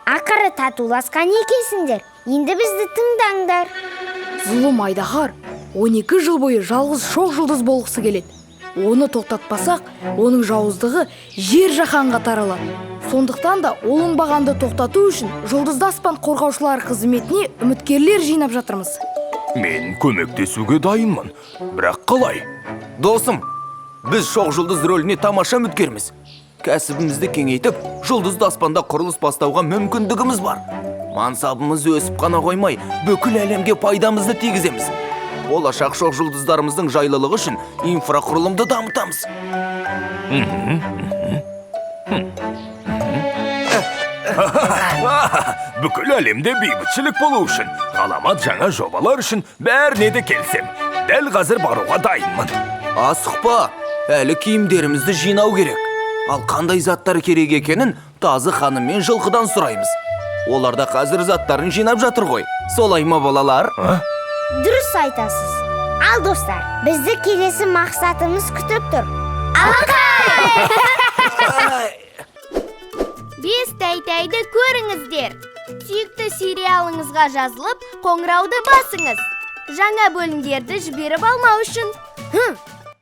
Ақыры татуласқан екенсіңдер. Енді бізді тыңдаңдар. Зұлым айдаһар 12 жыл бойы жалғыз шоқ жұлдыз болғысы келеді. Оны тоқтатпасақ, оның жауыздығы жер жаһанға таралады. Сондықтан да оңбағанды тоқтату үшін жұлдызды аспан қорғаушылар қызметіне үміткерлер жинап жатырмыз. Мен көмектесуге дайынмын, бірақ қалай? Досым, біз шоқ жұлдыз рөліне тамаша үміткерміз. Кәсібімізді кеңейтіп, жұлдызды аспанда құрылыс бастауға мүмкіндігіміз бар. Мансабымыз өсіп қана қоймай, бүкіл әлемге пайдамызды тигіземіз. Болашақ шоқ жұлдыздарымыздың жайлылығы үшін инфрақұрылымды дамытамыз. Бүкіл әлемде бейбітшілік болу үшін, ғаламат жаңа жобалар үшін бәріне де келсем. Дәл қазір баруға дайынмын. Асықпа, әлі киімдерімізді жинау керек. Ал қандай заттар керек екенін Тазы ханым мен жылқыдан сұраймыз. Оларда қазір заттарын жинап жатыр ғой. Солай ма балалар? Дұрыс айтасыз. Ал достар, бізді келесі мақсатымыз күтіп тұр. Бес тәй-тәйді көріңіздер. Сүйікті сериалыңызға жазылып, қоңырауды басыңыз. Жаңа бөлімдерді жіберіп алмау үшін.